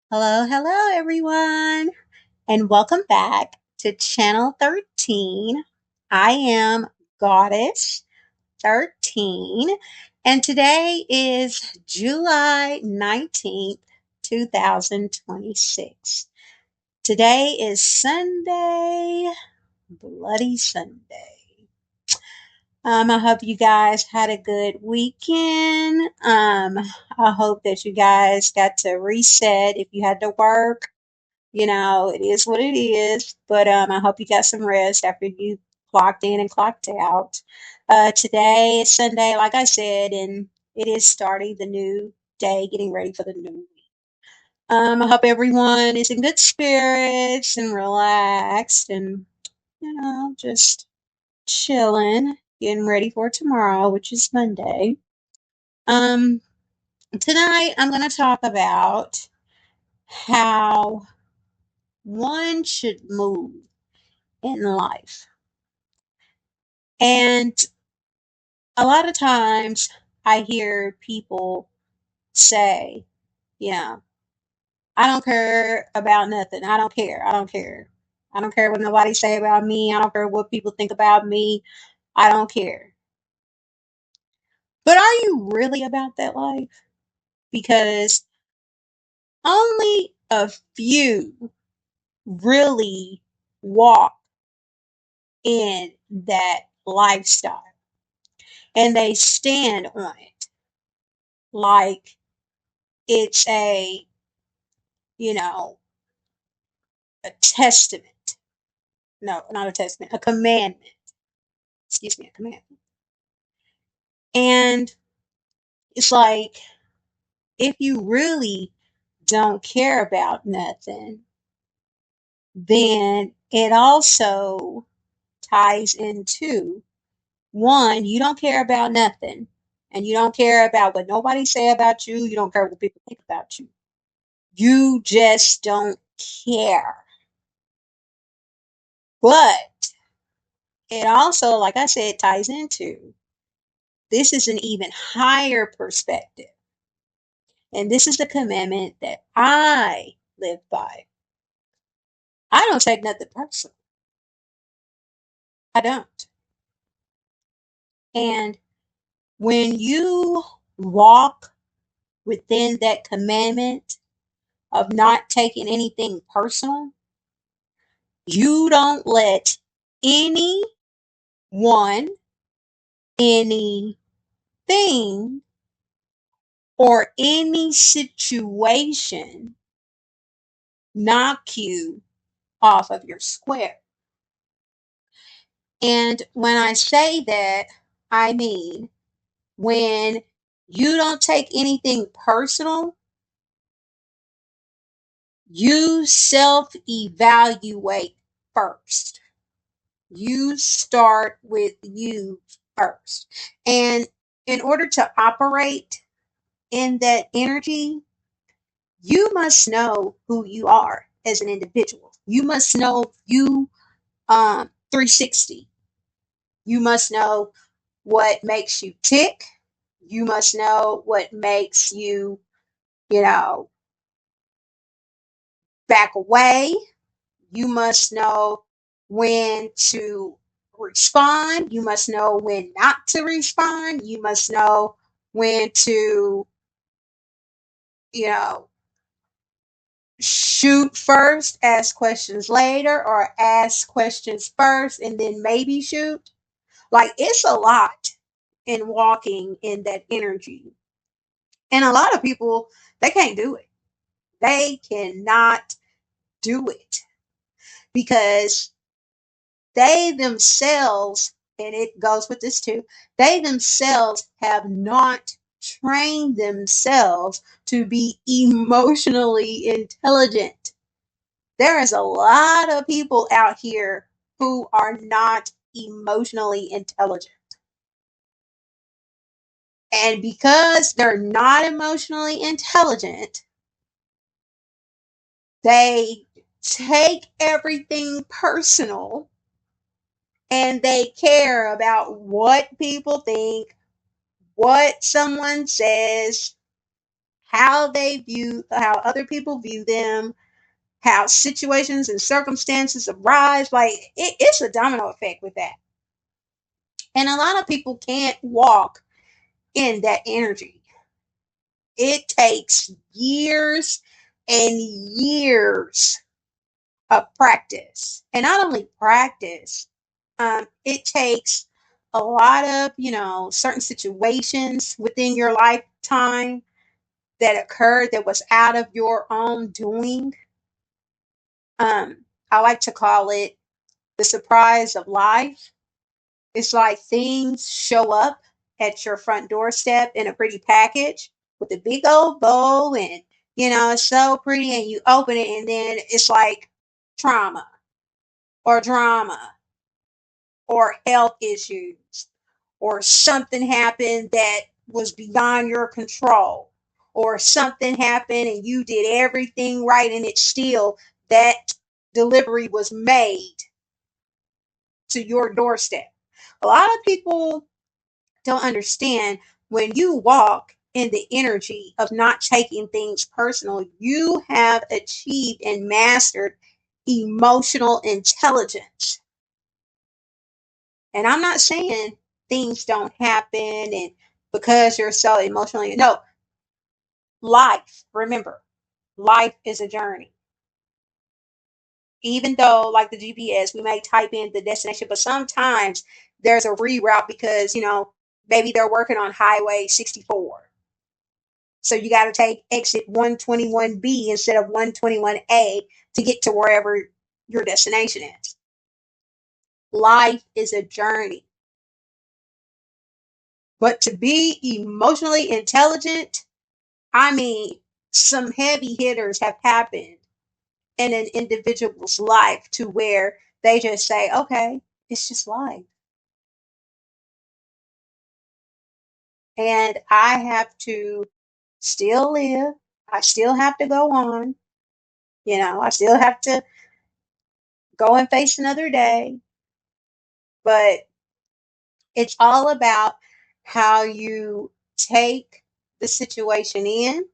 Hello, hello, everyone, and welcome back to Channel 13. I am Goddess 13, and today is July 19th, 2026. Today is Sunday, Bloody Sunday. I hope you guys had a good weekend. I hope that you guys got to reset if you had to work. It is what it is. But I hope you got some rest after you clocked in and clocked out. Today is Sunday, like I said, and it is starting the new day, getting ready for the new week. I hope everyone is in good spirits and relaxed and, just chilling, getting ready for tomorrow, which is Monday. Um, Tonight I'm going to talk about how one should move in life. And a lot of times I hear people say, you know, I don't care about nothing. I don't care. I don't care. I don't care what nobody say about me. I don't care what people think about me. I don't care. But are you really about that life? Because only a few really walk in that lifestyle and they stand on it like it's you know, a testament. No, not a testament, a commandment. Excuse me, a commandment. And it's like, if you really don't care about nothing, then it also ties into one, you don't care about nothing. And you don't care about what nobody say about you. You don't care what people think about you. You just don't care. But it also, like I said, ties into this is an even higher perspective. And this is the commandment that I live by. I don't take nothing personal. I don't. And when you walk within that commandment of not taking anything personal, you don't let anyone, anything, or any situation knock you off of your square. And when I say that, I mean when you don't take anything personal, you self evaluate first. You start with you first. And in order to operate in that energy, you must know who you are as an individual. You must know you 360. You must know what makes you tick. You must know what makes you, you know, back away. You must know when to respond. You must know when not to respond. You must know when to, you know, shoot first, ask questions later, or ask questions first and then maybe shoot. Like, it's a lot in walking in that energy. And a lot of people, they can't do it. They cannot do it because they themselves, and it goes with this too, they themselves have not trained themselves to be emotionally intelligent. There is a lot of people out here who are not emotionally intelligent. And because they're not emotionally intelligent, they take everything personal and they care about what people think, what someone says, how other people view them, how situations and circumstances arise. Like it's a domino effect with that. And a lot of people can't walk in that energy. It takes years and years of practice. And not only practice, it takes a lot of, certain situations within your lifetime that occurred that was out of your own doing. I like to call it the surprise of life. It's like things show up at your front doorstep in a pretty package with a big old bow, and it's so pretty, and you open it and then it's like trauma or drama or health issues or something happened that was beyond your control, or something happened and you did everything right and it still, that delivery was made to your doorstep. A lot of people don't understand, when you walk in the energy of not taking things personal, you have achieved and mastered emotional intelligence. And I'm not saying things don't happen and because you're so emotionally, no, life, remember, life is a journey. Even though, like the GPS, we may type in the destination, but sometimes there's a reroute because, maybe they're working on Highway 64. So you got to take exit 121B instead of 121A to get to wherever your destination is. Life is a journey. But to be emotionally intelligent, I mean, some heavy hitters have happened in an individual's life to where they just say, okay, it's just life. And I have to still live. I still have to go on. I still have to go and face another day. But it's all about how you take the situation in,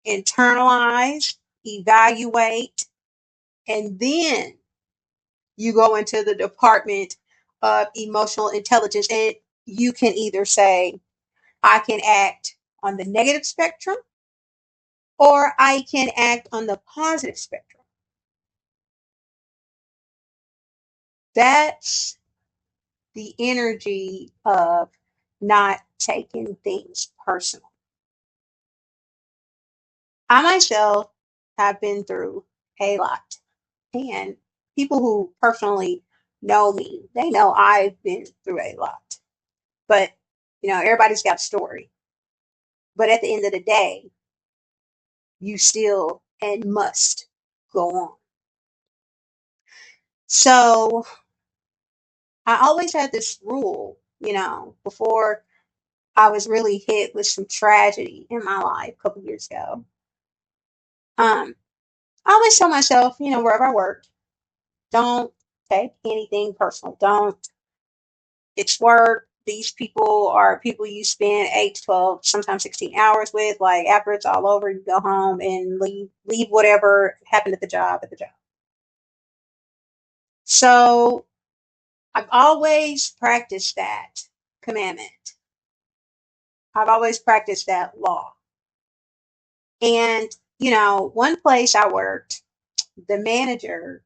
internalize, evaluate, and then you go into the department of emotional intelligence, and you can either say, I can act on the negative spectrum or I can act on the positive spectrum. That's the energy of not taking things personal. I myself have been through a lot, and people who personally know me, they know I've been through a lot. But, everybody's got a story. But at the end of the day, you still and must go on. So I always had this rule, before I was really hit with some tragedy in my life a couple years ago. I always tell myself, wherever I work, don't take anything personal. Don't. It's work. These people are people you spend 8 to 12, sometimes 16 hours with. Like after it's all over, you go home and leave whatever happened at the job at the job. So I've always practiced that commandment. I've always practiced that law. And, one place I worked, the manager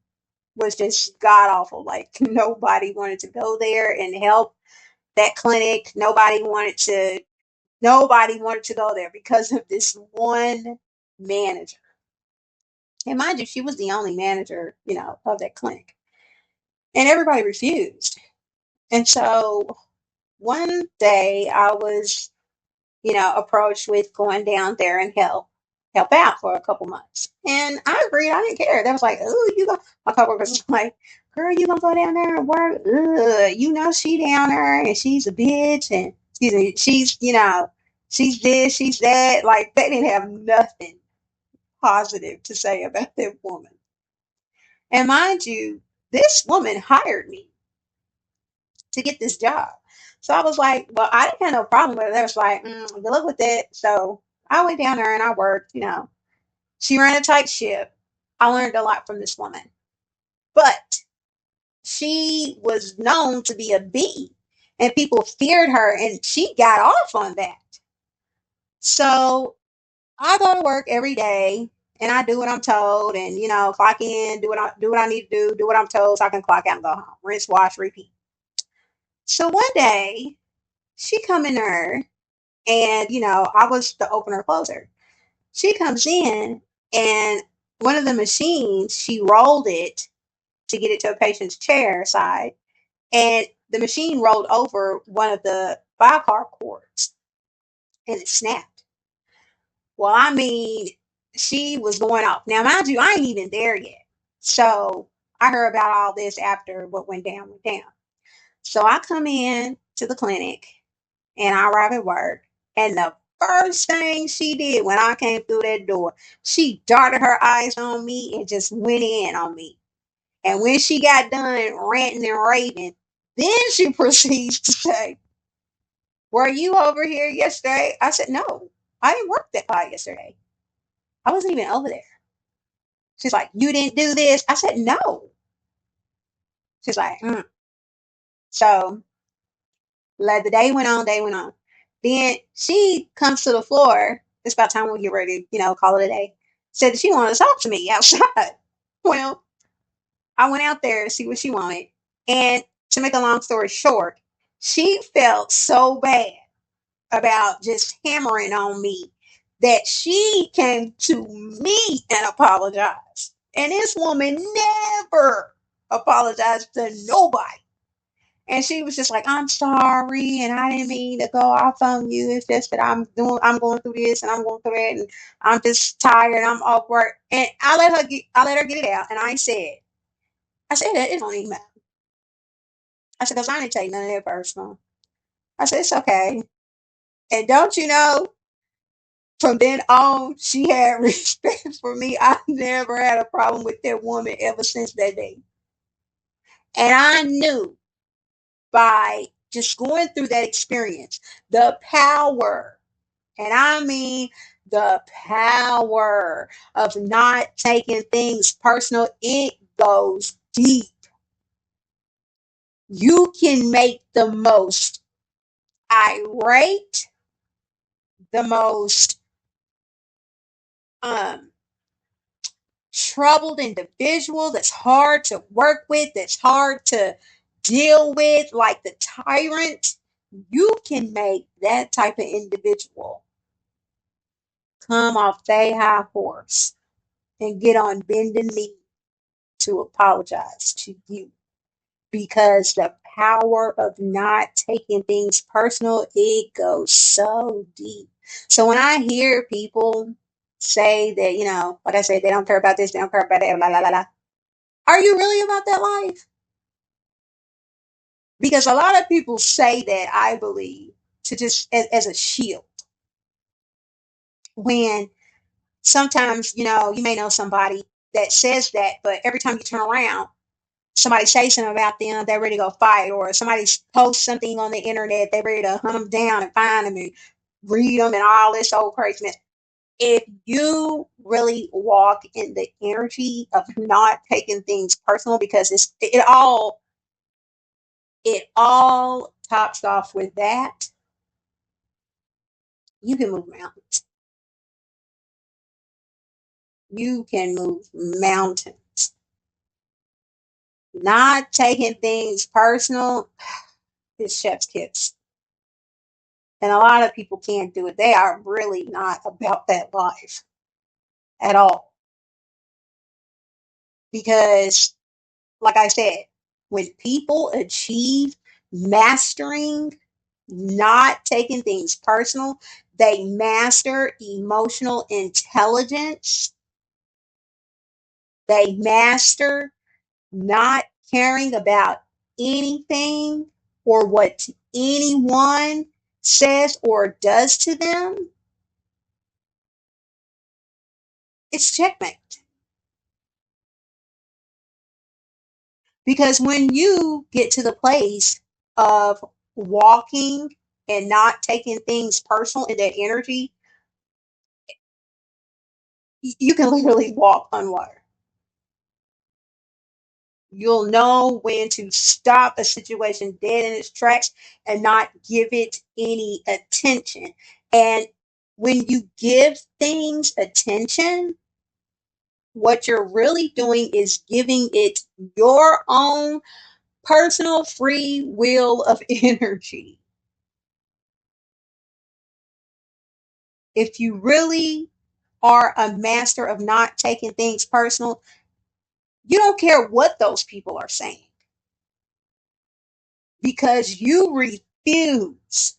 was just god awful. Like nobody wanted to go there and help that clinic. Nobody wanted to go there because of this one manager. And mind you, she was the only manager, of that clinic. And everybody refused. And so one day I was, approached with going down there and help out for a couple months. And I agreed. I didn't care. They was like, oh, you go. My coworkers was like, girl, you gonna go down there and work? Ugh, she down there and she's a bitch and excuse me, she's this, she's that. Like they didn't have nothing positive to say about that woman. And mind you, this woman hired me to get this job. So I was like, well, I didn't have no problem with it. They was like, good luck with that. So I went down there and I worked, She ran a tight ship. I learned a lot from this woman. But she was known to be a bee and people feared her and she got off on that. So I go to work every day and I do what I'm told and clock in, do what I need to do what I'm told so I can clock out and go home. Rinse, wash, repeat. So one day she come in there and I was the opener closer. She comes in and one of the machines, she rolled it to get it to a patient's chair side, and the machine rolled over one of the bicar cords and it snapped. Well, I mean, she was going off. Now, mind you, I ain't even there yet. So I heard about all this after what went down went down. So I come in to the clinic and I arrive at work. And the first thing she did when I came through that door, she darted her eyes on me and just went in on me. And when she got done ranting and raving, then she proceeds to say, "Were you over here yesterday?" I said, "No, I didn't work that hard yesterday. I wasn't even over there." She's like, "You didn't do this?" I said, "No." She's like, mm. So like the day went on. Then she comes to the floor. It's about time we get ready, call it a day. Said that she wanted to talk to me outside. Well, I went out there to see what she wanted. And to make a long story short, she felt so bad about just hammering on me that she came to me and apologized. And this woman never apologized to nobody. And she was just like, "I'm sorry, and I didn't mean to go off on you. It's just that I'm going through this and I'm going through that, and I'm just tired. I'm off work." And I let her get it out. And I said that it don't even matter. I said, "Because I didn't take none of that personal." I said, "It's okay." And don't you know, from then on, she had respect for me. I never had a problem with that woman ever since that day. And I knew by just going through that experience, the power, and I mean the power of not taking things personal, it goes deep. You can make the most irate, the most um, troubled individual that's hard to work with, that's hard to deal with, like the tyrant. You can make that type of individual come off their high horse and get on bending knee to apologize to you, because the power of not taking things personal, it goes so deep. So when I hear people say that, like I said, they don't care about this, they don't care about that, la la la la. Are you really about that life? Because a lot of people say that, I believe, to just as a shield. When sometimes, you may know somebody that says that, but every time you turn around, somebody says something about them, they're ready to go fight, or somebody posts something on the internet, they're ready to hunt them down and find them and read them and all this old craziness. If you really walk in the energy of not taking things personal, because it all tops off with that, you can move mountains. You can move mountains. Not taking things personal is chef's kiss. And a lot of people can't do it. They are really not about that life at all. Because, like I said, when people achieve mastering not taking things personal, they master emotional intelligence, they master not caring about anything or what anyone says or does to them. It's checkmate. Because when you get to the place of walking and not taking things personal in that energy, You can literally walk on water. You'll know when to stop a situation dead in its tracks and not give it any attention. And when you give things attention, what you're really doing is giving it your own personal free will of energy. If you really are a master of not taking things personal, you don't care what those people are saying because you refuse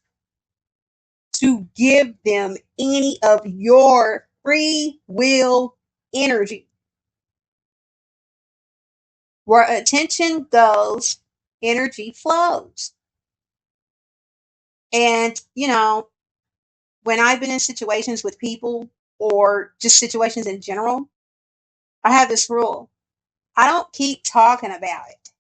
to give them any of your free will energy. Where attention goes, energy flows. And, when I've been in situations with people or just situations in general, I have this rule. I don't keep talking about it.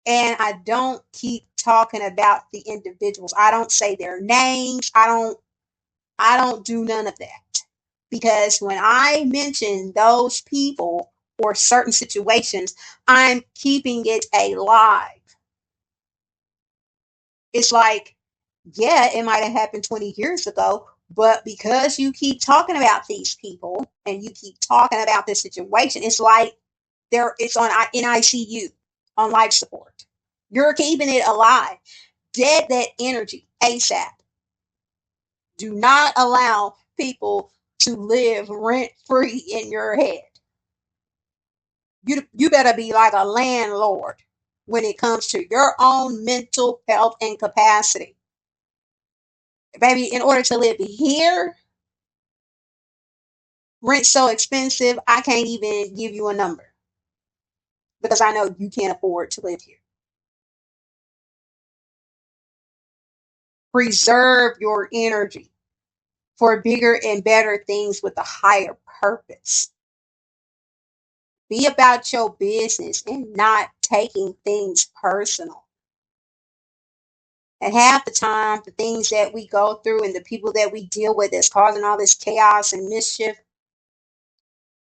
And I don't keep talking about the individuals. I don't say their names. I don't do none of that. Because when I mention those people or certain situations, I'm keeping it alive. It's like, yeah, it might have happened 20 years ago, but because you keep talking about these people and you keep talking about this situation, it's like it's on in ICU, on life support. You're keeping it alive. Get that energy ASAP. Do not allow people to live rent free in your head. You better be like a landlord when it comes to your own mental health and capacity. Baby, in order to live here, rent's so expensive, I can't even give you a number because I know you can't afford to live here. Preserve your energy for bigger and better things with a higher purpose. Be about your business and not taking things personal. And half the time, the things that we go through and the people that we deal with that's causing all this chaos and mischief,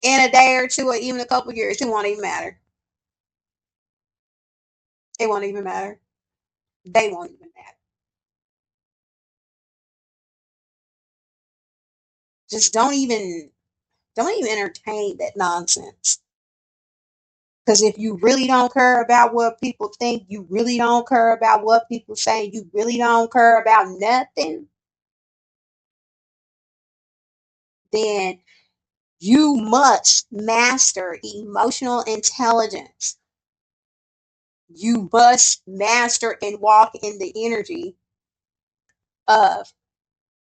in a day or two or even a couple of years, it won't even matter. It won't even matter. They won't even matter. Just don't even entertain that nonsense. Because if you really don't care about what people think, you really don't care about what people say, you really don't care about nothing, then you must master emotional intelligence. You must master and walk in the energy of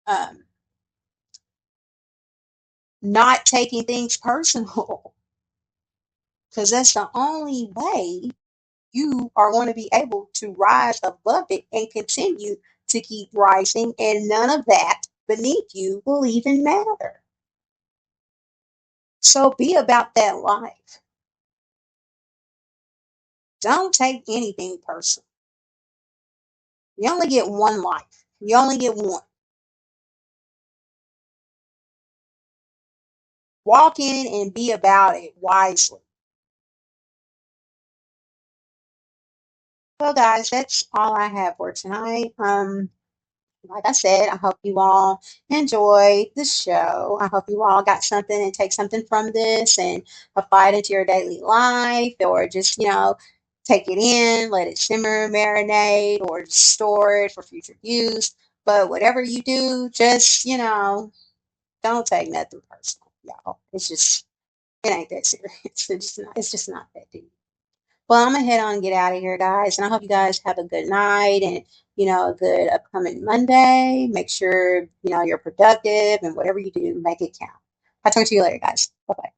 um, not taking things personal. Because that's the only way you are going to be able to rise above it and continue to keep rising, and none of that beneath you will even matter. So be about that life. Don't take anything personal. You only get one life. You only get one. Walk in and be about it wisely. Well, guys, that's all I have for tonight. Like I said, I hope you all enjoyed the show. I hope you all got something and take something from this and apply it into your daily life, or just, take it in, let it simmer, marinate, or store it for future use. But whatever you do, just, don't take nothing personal, y'all. It ain't that serious. It's just not that deep. Well, I'm gonna head on and get out of here, guys. And I hope you guys have a good night and a good upcoming Monday. Make sure you're productive and whatever you do, make it count. I'll talk to you later, guys. Bye bye.